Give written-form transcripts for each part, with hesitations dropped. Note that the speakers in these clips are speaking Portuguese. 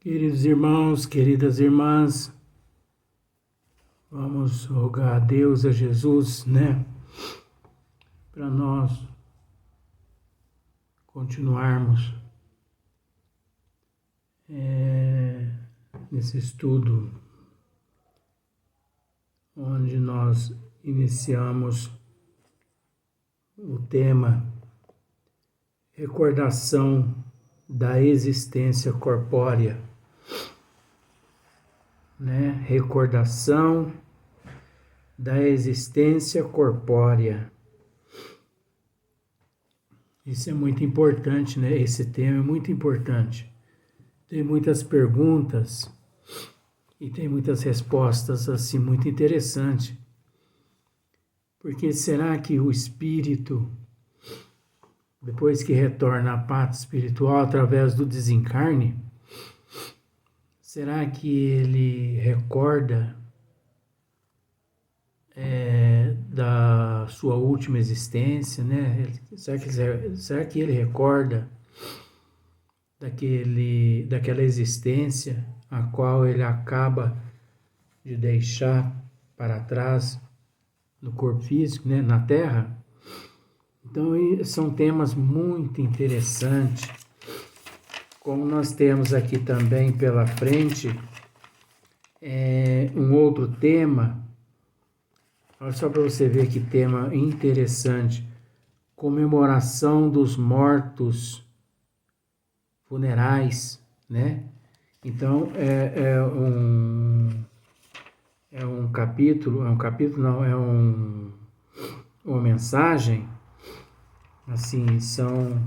Queridos irmãos, queridas irmãs, vamos rogar a Deus, a Jesus, para nós continuarmos nesse estudo onde nós iniciamos o tema recordação da existência corpórea. Recordação da existência corpórea. Isso é muito importante, Esse tema é muito importante. Tem muitas perguntas e tem muitas respostas, assim, muito interessantes. Porque será que o espírito, depois que retorna à pátria espiritual através do desencarne, será que ele recorda da sua última existência, Será que ele recorda daquela existência a qual ele acaba de deixar para trás no corpo físico, na Terra? Então, são temas muito interessantes. Como nós temos aqui também pela frente um outro tema, olha só para você ver que tema interessante: comemoração dos mortos funerais, Então, uma mensagem, assim, são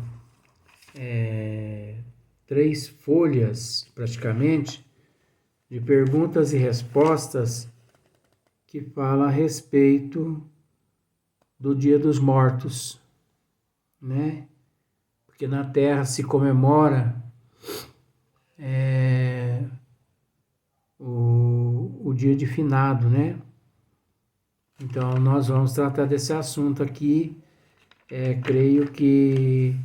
3 folhas, praticamente, de perguntas e respostas que fala a respeito do Dia dos Mortos, Porque na Terra se comemora o dia de finado, Então, nós vamos tratar desse assunto aqui, creio que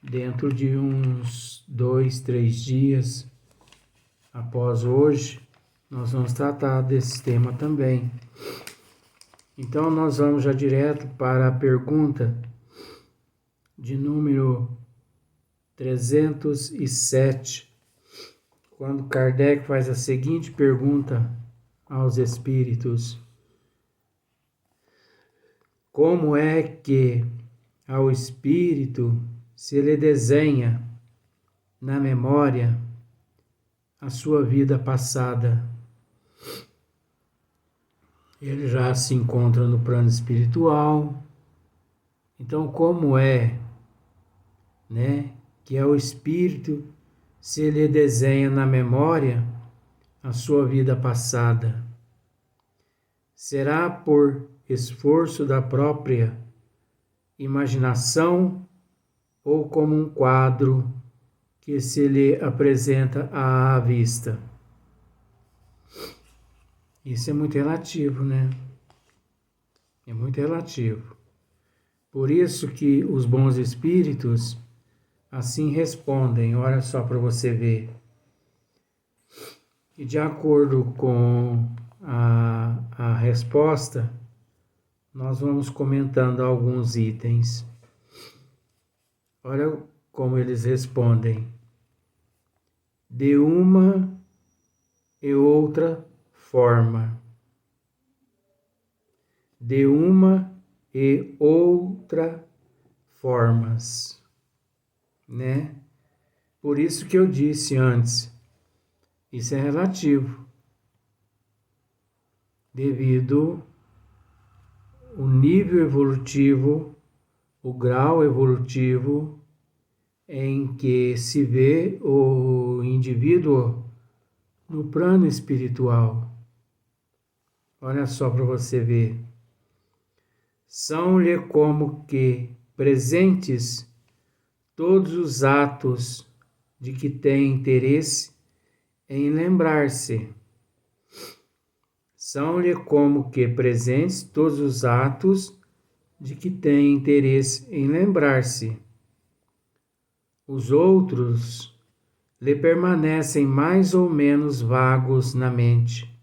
dentro de uns 2, 3 dias após hoje, nós vamos tratar desse tema também. Então, nós vamos já direto para a pergunta de número 307, quando Kardec faz a seguinte pergunta aos espíritos: como é que ao espírito se lhe desenha na memória a sua vida passada? Ele já se encontra no plano espiritual. Então, como é, que ao espírito se lhe desenha na memória a sua vida passada? Será por esforço da própria imaginação ou como um quadro que se lhe apresenta à vista? Isso é muito relativo, É muito relativo. Por isso que os bons espíritos assim respondem, olha só para você ver. E de acordo com a resposta, nós vamos comentando alguns itens. Olha como eles respondem: de uma e outra forma. De uma e outra formas, Por isso que eu disse antes, isso é relativo, devido ao nível evolutivo, o grau evolutivo em que se vê o indivíduo no plano espiritual. Olha só para você ver. São-lhe como que presentes todos os atos de que tem interesse em lembrar-se. São-lhe como que presentes todos os atos de que tem interesse em lembrar-se. Os outros lhe permanecem mais ou menos vagos na mente,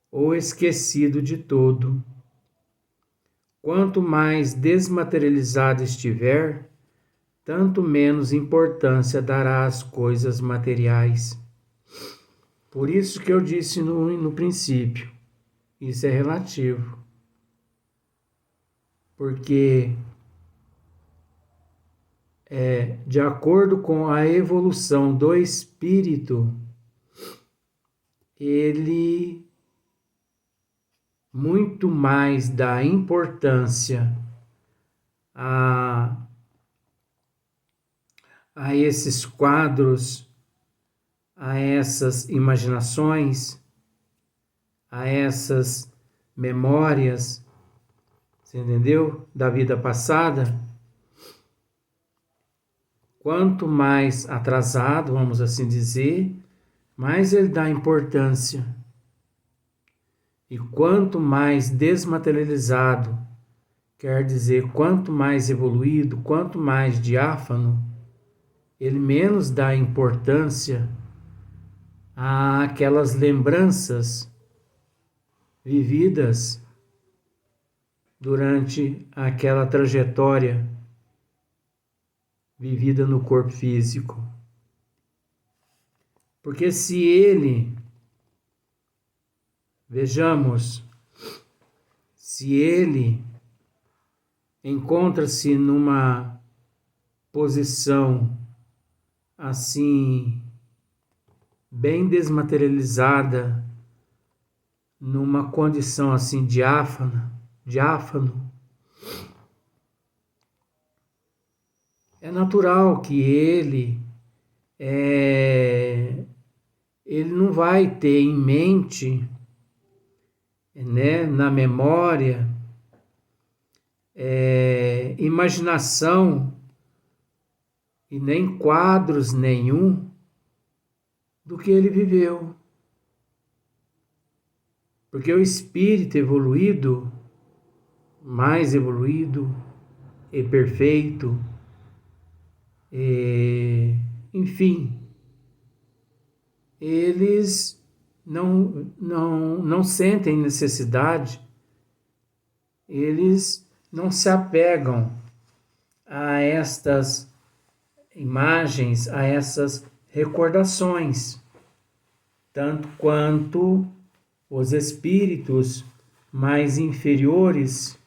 ou esquecido de todo. Quanto mais desmaterializado estiver, tanto menos importância dará às coisas materiais. Por isso que eu disse no princípio, isso é relativo. Porque de acordo com a evolução do espírito, ele muito mais dá importância a esses quadros, a essas imaginações, a essas memórias, você entendeu? Da vida passada. Quanto mais atrasado, vamos assim dizer, mais ele dá importância. E quanto mais desmaterializado, quer dizer, quanto mais evoluído, quanto mais diáfano, ele menos dá importância àquelas lembranças vividas durante aquela trajetória vivida no corpo físico. Porque se ele, vejamos, se ele encontra-se numa posição assim, bem desmaterializada, numa condição assim diáfano, é natural que ele não vai ter em mente, né, na memória, imaginação e nem quadros nenhum do que ele viveu. Porque o espírito evoluído, mais evoluído e perfeito, enfim, eles não sentem necessidade, eles não se apegam a estas imagens, a essas recordações, tanto quanto os espíritos mais inferiores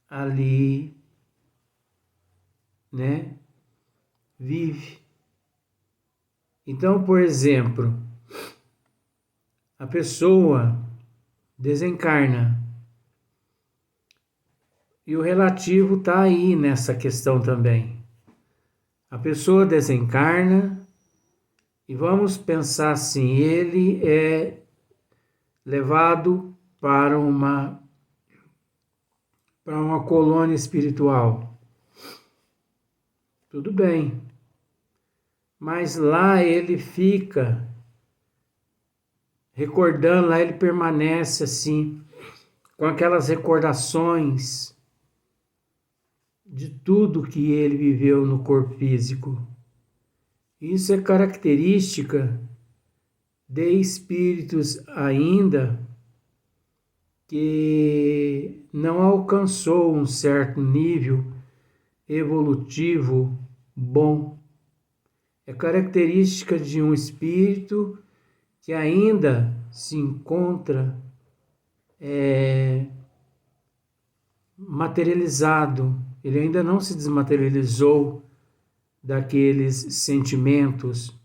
ali, né, vive. Então, por exemplo, a pessoa desencarna e o relativo está aí nessa questão também. A pessoa desencarna e vamos pensar assim, ele é levado para uma colônia espiritual. Tudo bem. Mas lá ele fica recordando, lá ele permanece assim, com aquelas recordações de tudo que ele viveu no corpo físico. Isso é característica de espíritos ainda que não alcançou um certo nível evolutivo bom. É característica de um espírito que ainda se encontra materializado, ele ainda não se desmaterializou daqueles sentimentos,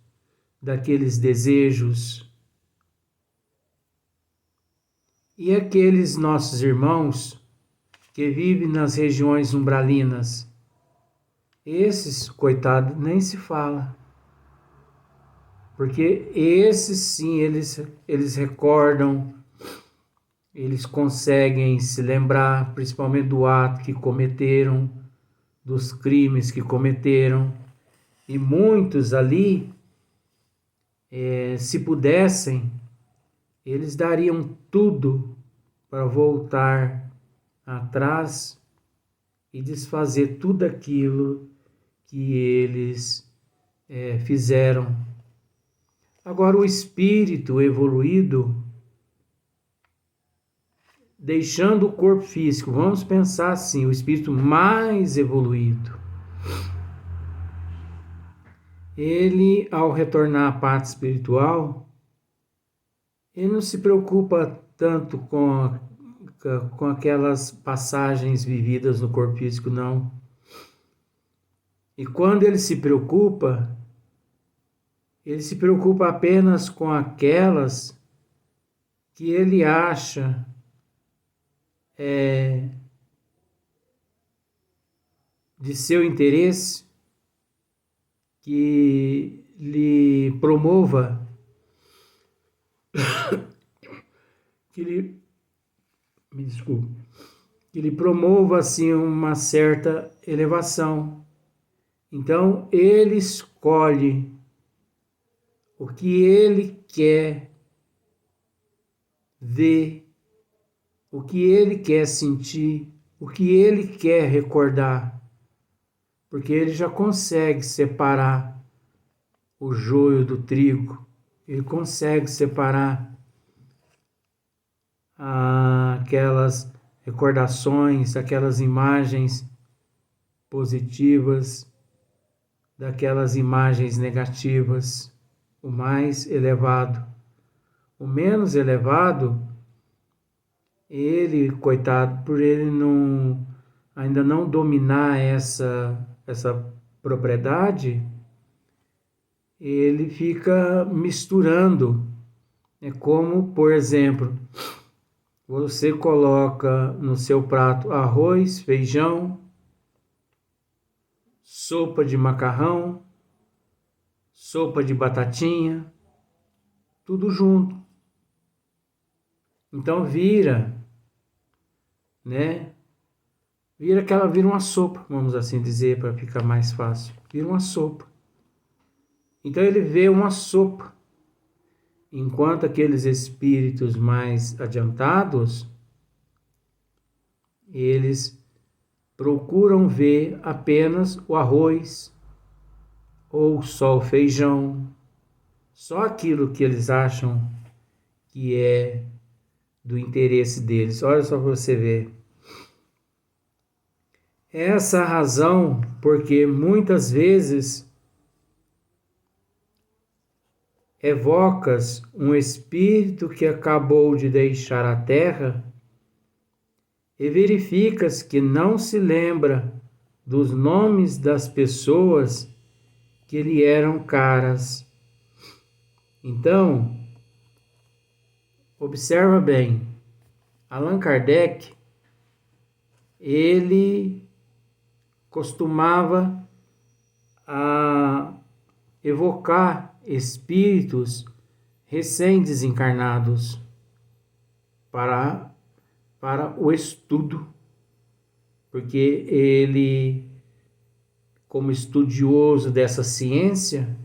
daqueles desejos. E aqueles nossos irmãos que vivem nas regiões umbralinas, esses, coitados, nem se fala. Porque esses sim, eles recordam, eles conseguem se lembrar, principalmente do ato que cometeram, dos crimes que cometeram. E muitos ali, se pudessem, eles dariam tudo para voltar atrás e desfazer tudo aquilo que eles fizeram. Agora, o espírito evoluído, deixando o corpo físico, vamos pensar assim, o espírito mais evoluído, ele, ao retornar à parte espiritual, ele não se preocupa tanto com aquelas passagens vividas no corpo físico, não. E quando ele se preocupa apenas com aquelas que ele acha de seu interesse, que lhe promova, que lhe promova assim uma certa elevação. Então ele escolhe o que ele quer ver, o que ele quer sentir, o que ele quer recordar, porque ele já consegue separar o joio do trigo, ele consegue separar aquelas recordações, aquelas imagens positivas, daquelas imagens negativas. O mais elevado. O menos elevado, ele, coitado, por ele ainda não dominar essa propriedade, ele fica misturando. É como, por exemplo, você coloca no seu prato arroz, feijão, sopa de macarrão, sopa de batatinha, tudo junto. Então vira uma sopa, vamos assim dizer, para ficar mais fácil. Vira uma sopa. Então ele vê uma sopa. Enquanto aqueles espíritos mais adiantados, eles procuram ver apenas o arroz, ou só o feijão, só aquilo que eles acham que é do interesse deles. Olha só para você ver. Essa razão, porque muitas vezes evocas um espírito que acabou de deixar a terra e verificas que não se lembra dos nomes das pessoas que lhe eram caras. Então, observa bem, Allan Kardec, ele costumava evocar espíritos recém-desencarnados para o estudo, porque ele, como estudioso dessa ciência,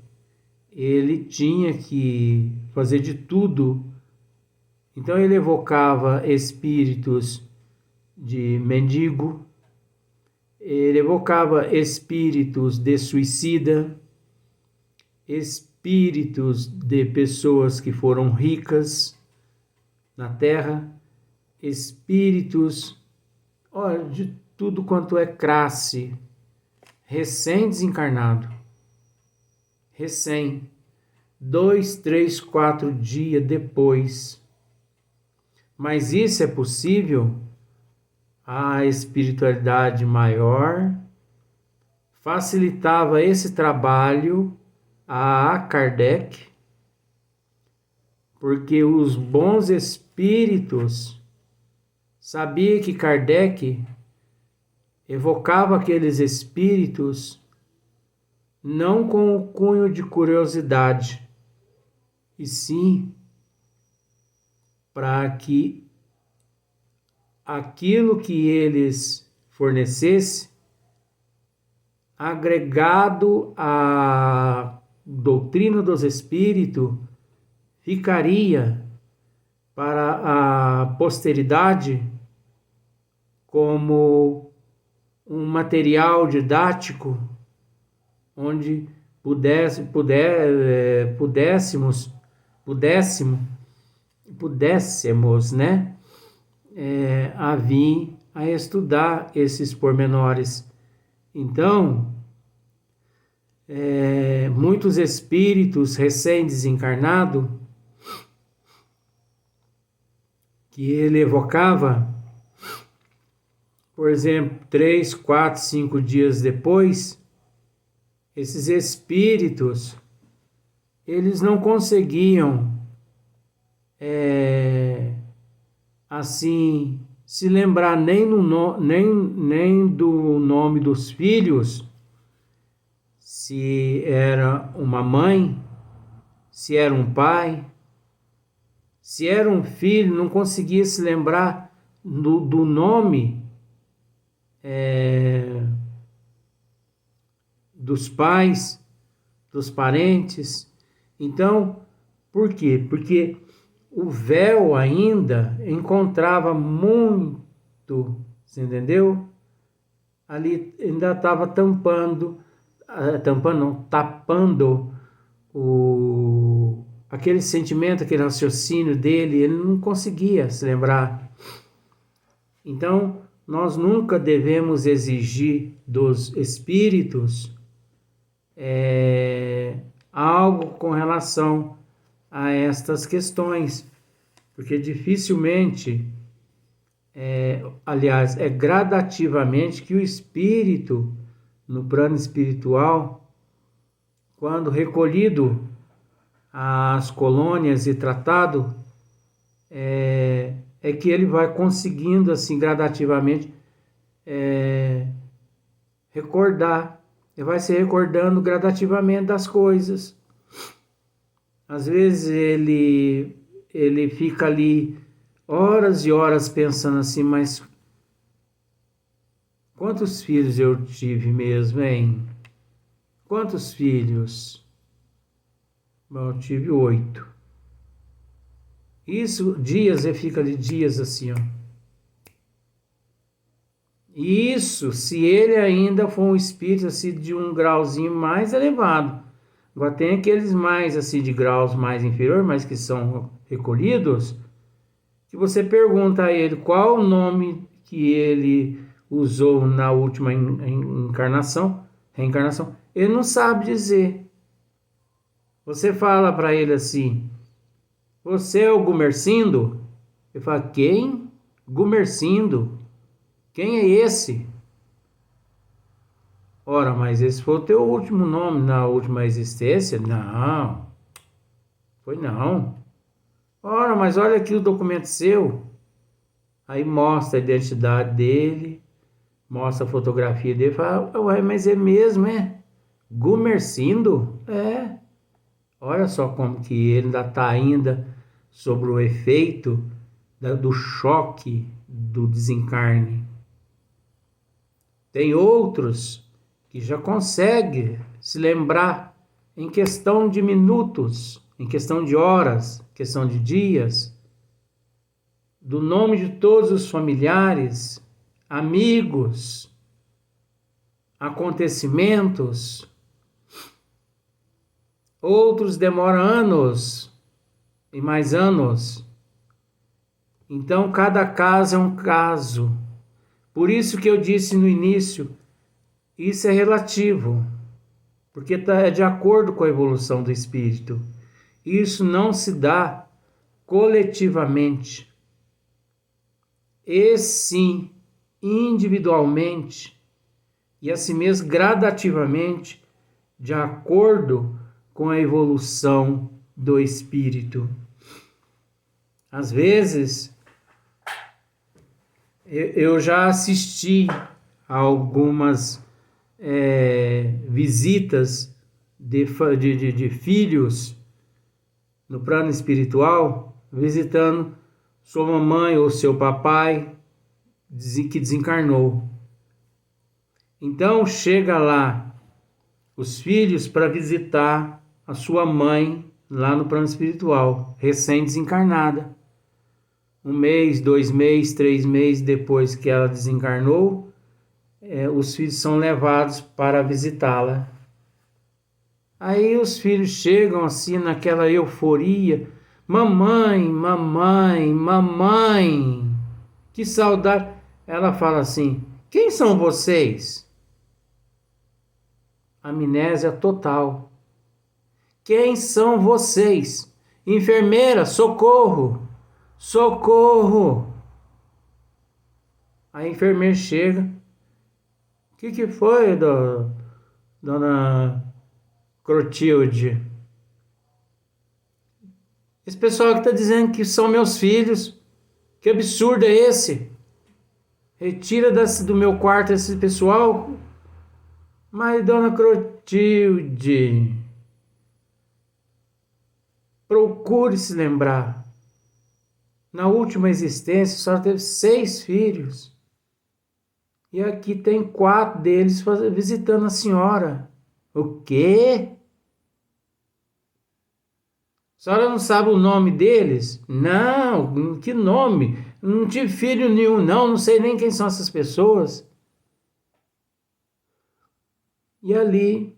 ele tinha que fazer de tudo. Então ele evocava espíritos de mendigo, ele evocava espíritos de suicida, espíritos de pessoas que foram ricas na terra, espíritos, de tudo quanto é classe, recém-desencarnado, 2, 3, 4 dias depois. Mas isso é possível? A espiritualidade maior facilitava esse trabalho a Kardec, porque os bons espíritos sabiam que Kardec evocava aqueles espíritos não com o cunho de curiosidade, e sim para que aquilo que eles fornecessem, agregado à doutrina dos espíritos, ficaria para a posteridade como um material didático onde pudéssemos, né, a vir a estudar esses pormenores. Então, muitos espíritos recém-desencarnados, que ele evocava, por exemplo, 3, 4, 5 dias depois, esses espíritos, eles não conseguiam, assim, se lembrar nem do nome dos filhos, se era uma mãe, se era um pai, se era um filho, não conseguia se lembrar do nome dos pais, dos parentes. Então, por quê? Porque o véu ainda encontrava muito, você entendeu? Ali ainda estava tapando aquele sentimento, aquele raciocínio dele, ele não conseguia se lembrar. Então, nós nunca devemos exigir dos espíritos algo com relação a estas questões, porque dificilmente, aliás, é gradativamente que o espírito, no plano espiritual, quando recolhido às colônias e tratado, é que ele vai conseguindo, assim, gradativamente, recordar. Ele vai se recordando gradativamente das coisas. Às vezes ele fica ali horas e horas pensando assim, mas quantos filhos eu tive mesmo, hein? Quantos filhos? Bom, eu tive 8. Isso, dias, ele fica ali dias assim, ó. Isso, se ele ainda for um espírito assim de um grauzinho mais elevado. Agora tem aqueles mais assim de graus mais inferior, mas que são recolhidos, que você pergunta a ele qual o nome que ele usou na última reencarnação, ele não sabe dizer. Você fala para ele assim: você é o Gumercindo? Ele fala: quem? Gumercindo? Quem é esse? Ora, mas esse foi o teu último nome na última existência? Não, foi não. Ora, mas olha aqui o documento seu. Aí mostra a identidade dele, mostra a fotografia dele, fala: ué, mas é mesmo, é? Gumercindo? É. Olha só como que ele ainda está ainda sobre o efeito do choque do desencarne. Tem outros que já conseguem se lembrar em questão de minutos, em questão de horas, questão de dias, do nome de todos os familiares, amigos, acontecimentos. Outros demoram anos e mais anos. Então, cada caso é um caso. Por isso que eu disse no início, isso é relativo, porque é de acordo com a evolução do espírito. Isso não se dá coletivamente, e sim individualmente, e assim mesmo gradativamente, de acordo com a evolução do espírito. Às vezes, eu já assisti a algumas visitas de filhos no plano espiritual, visitando sua mamãe ou seu papai que desencarnou. Então chega lá os filhos para visitar a sua mãe lá no plano espiritual, recém-desencarnada. 1 mês, 2 meses, 3 meses depois que ela desencarnou, os filhos são levados para visitá-la. Aí os filhos chegam assim naquela euforia. Mamãe, mamãe, mamãe, que saudade. Ela fala assim: quem são vocês? Amnésia total. Quem são vocês? Enfermeira, socorro! Socorro! A enfermeira chega. O que foi, dona Clotilde? Esse pessoal que está dizendo que são meus filhos. Que absurdo é esse? Retira do meu quarto esse pessoal. Mas, dona Clotilde, procure se lembrar. Na última existência, a senhora teve 6 filhos. E aqui tem 4 deles visitando a senhora. O quê? A senhora não sabe o nome deles? Não, que nome? Não tive filho nenhum, não sei nem quem são essas pessoas. E ali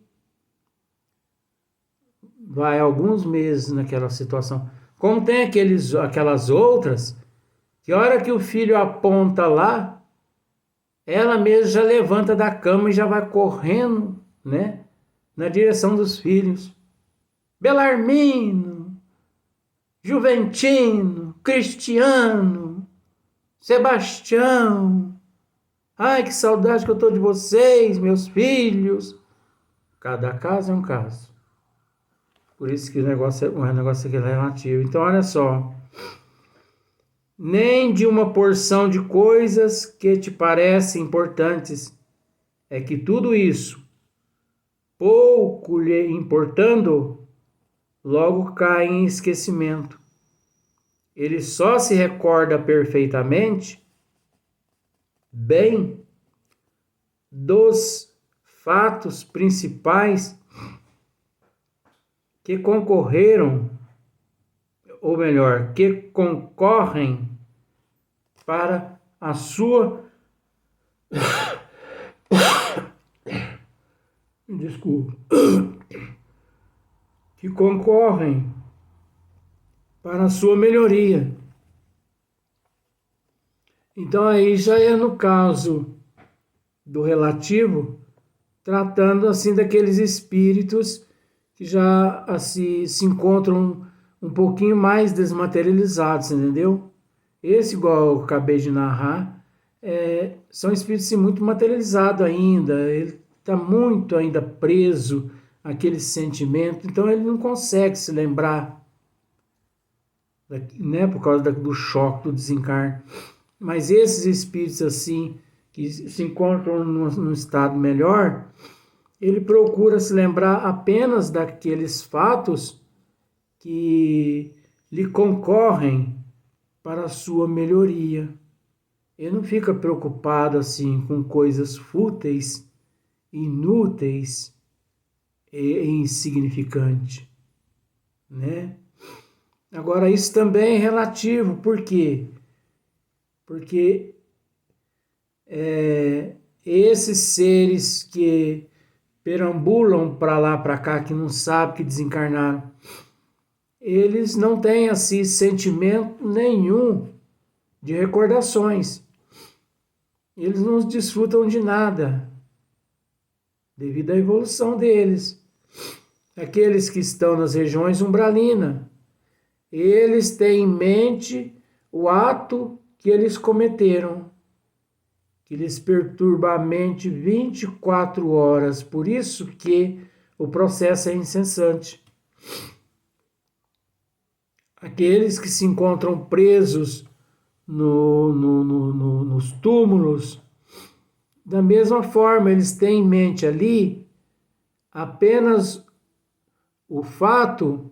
vai alguns meses naquela situação. Como tem aquelas outras, que a hora que o filho aponta lá, ela mesma já levanta da cama e já vai correndo, né, na direção dos filhos. Belarmino, Juventino, Cristiano, Sebastião. Ai, que saudade que eu tô de vocês, meus filhos. Cada caso é um caso. Por isso que o negócio aqui é relativo. Então, olha só. Nem de uma porção de coisas que te parecem importantes, é que tudo isso, pouco lhe importando, logo cai em esquecimento. Ele só se recorda perfeitamente bem dos fatos principais que concorreram, ou melhor, que concorrem para a sua desculpa, que concorrem para a sua melhoria. Então aí já é no caso do relativo, tratando assim daqueles espíritos que já assim, se encontram um pouquinho mais desmaterializados, entendeu? Esse, igual eu acabei de narrar, são espíritos assim, muito materializados ainda, ele está muito ainda preso àquele sentimento, então ele não consegue se lembrar, né, por causa do choque do desencarne. Mas esses espíritos assim, que se encontram num estado melhor, ele procura se lembrar apenas daqueles fatos que lhe concorrem para a sua melhoria. Ele não fica preocupado assim com coisas fúteis, inúteis e insignificantes, né? Agora, isso também é relativo. Por quê? Porque esses seres que perambulam para lá, para cá, que não sabem que desencarnaram, eles não têm assim sentimento nenhum de recordações. Eles não desfrutam de nada devido à evolução deles. Aqueles que estão nas regiões umbralinas, eles têm em mente o ato que eles cometeram, que lhes perturba a mente 24 horas. Por isso que o processo é incessante. Aqueles que se encontram presos nos túmulos, da mesma forma, eles têm em mente ali apenas o fato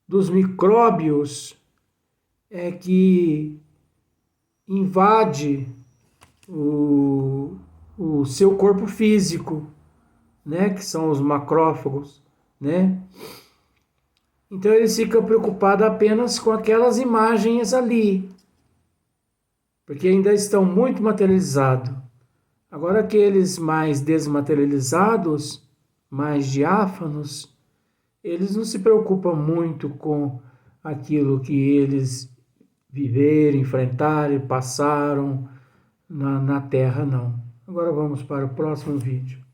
dos micróbios que invade o seu corpo físico, né, que são os macrófagos, né? Então eles ficam preocupados apenas com aquelas imagens ali, porque ainda estão muito materializados. Agora aqueles mais desmaterializados, mais diáfanos, eles não se preocupam muito com aquilo que eles viveram, enfrentaram, passaram na Terra, não. Agora vamos para o próximo vídeo.